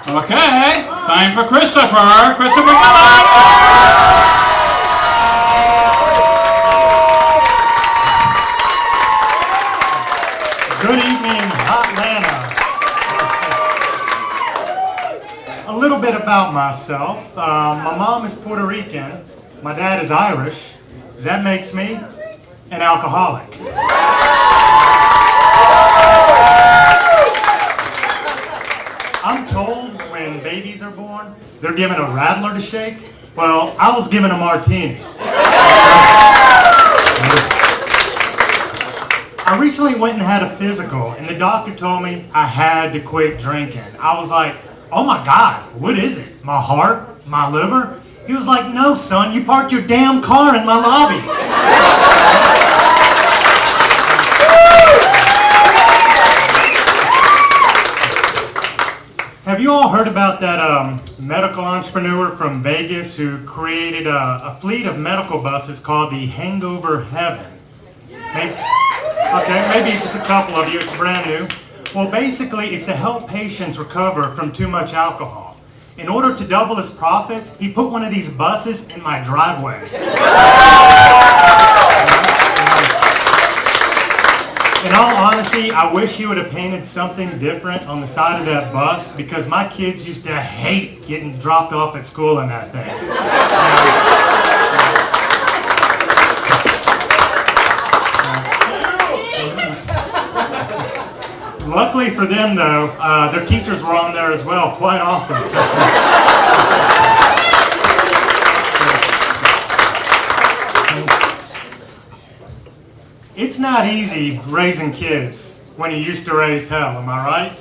Okay, time for Christopher. Christopher, come on! Good evening, Atlanta. A little bit about myself. My mom is Puerto Rican. My dad is Irish. That makes me an alcoholic. I'm told when babies are born, they're given a rattler to shake. Well, I was given a martini. I recently went and had a physical, and the doctor told me I had to quit drinking. I was like, oh my God, what is it? My heart? My liver? He was like, no, son, you parked your damn car in my lobby. Have you all heard about that medical entrepreneur from Vegas who created a fleet of medical buses called the Hangover Heaven? Maybe just a couple of you. It's brand new. Well, basically, it's to help patients recover from too much alcohol. In order to double his profits, he put one of these buses in my driveway. In all honesty, I wish he would have painted something different on the side of that bus because my kids used to hate getting dropped off at school in that thing. Luckily for them, though, their teachers were on there as well quite often. It's not easy raising kids when you used to raise hell, am I right?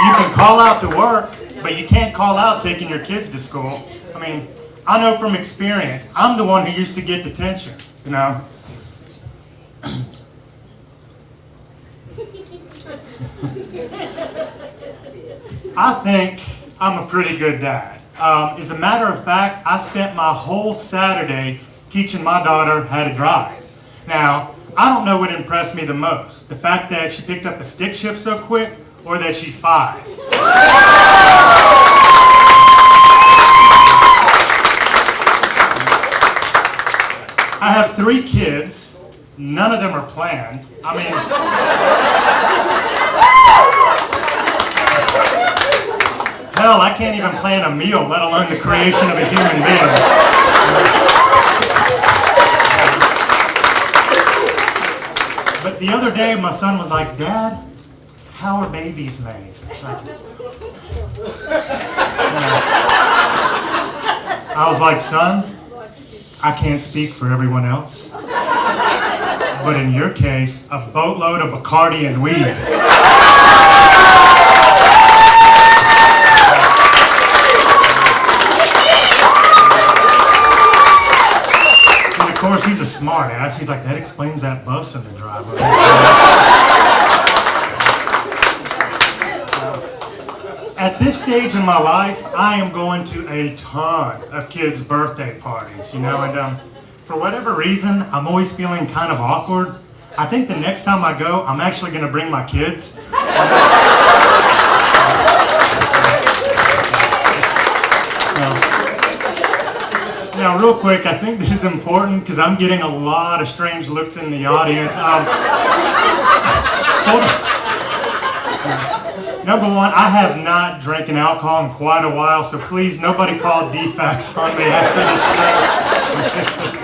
You can call out to work, but you can't call out taking your kids to school. I mean, I know from experience, I'm the one who used to get detention, you know. I think I'm a pretty good dad. As a matter of fact, I spent my whole Saturday teaching my daughter how to drive. Now, I don't know what impressed me the most, the fact that she picked up the stick shift so quick or that she's 5. I have 3 kids. None of them are planned. I mean, hell, I can't even plan a meal, let alone the creation of a human being. But the other day, my son was like, Dad, how are babies made? I was like, son, I can't speak for everyone else. But in your case, a boatload of Bacardi and weed. And of course, he's a smart ass. He's like, that explains that bus in the driveway. At this stage in my life, I am going to a ton of kids' birthday parties, you know, and for whatever reason, I'm always feeling kind of awkward. I think the next time I go, I'm actually going to bring my kids. Now, real quick, I think this is important because I'm getting a lot of strange looks in the audience. Number one, I have not drinking alcohol in quite a while, so please, nobody call DFACS on me after this show.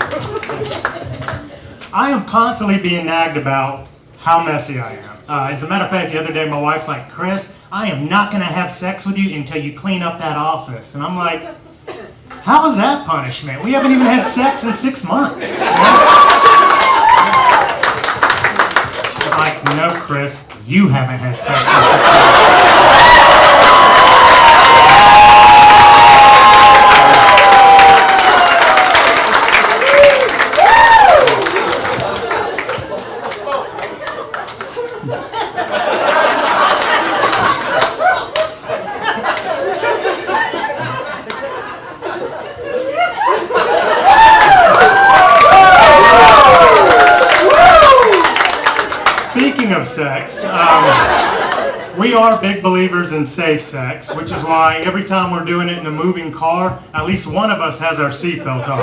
I am constantly being nagged about how messy I am. As a matter of fact, the other day, my wife's like, Chris, I am not going to have sex with you until you clean up that office. And I'm like, how is that punishment? We haven't even had sex in 6 months. She's like, no, Chris, you haven't had sex in 6 Speaking of sex, We are big believers in safe sex, which is why every time we're doing it in a moving car, at least one of us has our seatbelt on.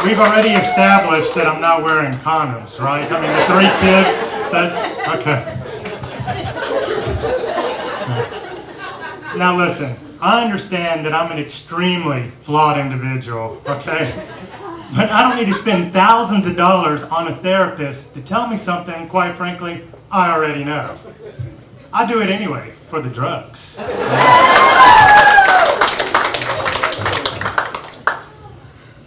We've already established that I'm not wearing condoms, right? I mean, the 3 kids, that's, okay. Now listen, I understand that I'm an extremely flawed individual, okay? But I don't need to spend thousands of dollars on a therapist to tell me something, quite frankly, I already know. I do it anyway, for the drugs.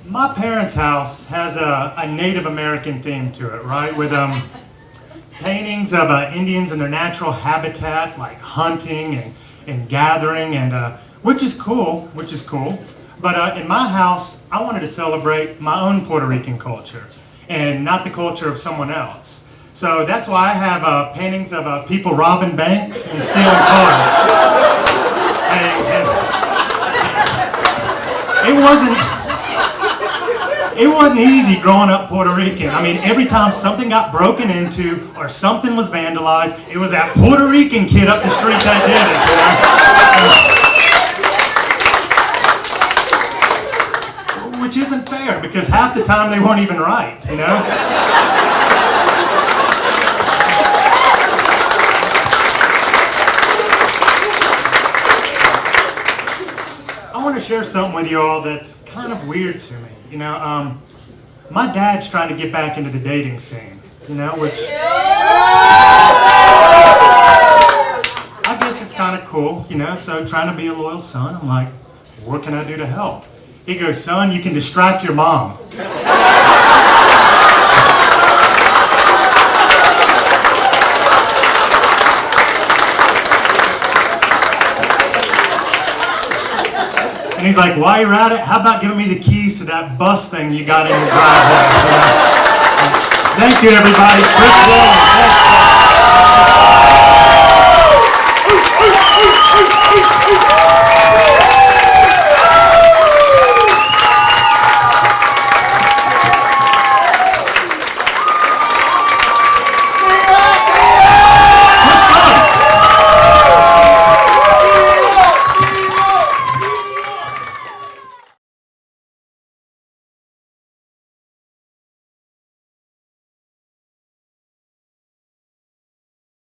My parents' house has a Native American theme to it, right? With paintings of Indians in their natural habitat, like hunting and gathering, and which is cool. But in my house, I wanted to celebrate my own Puerto Rican culture and not the culture of someone else. So that's why I have paintings of people robbing banks and stealing cars. It wasn't easy growing up Puerto Rican. I mean, every time something got broken into or something was vandalized, it was that Puerto Rican kid up the street that did it, you know? Which isn't fair, because half the time they weren't even right, you know? I want to share something with you all that's kind of weird to me. You know, my dad's trying to get back into the dating scene, you know, which I guess it's kind of cool, you know, so trying to be a loyal son, I'm like, what can I do to help? He goes, son, you can distract your mom. And he's like, while you're at it, how about giving me the keys to that bus thing you got in your driveway? Thank you, everybody. Chris Dillon.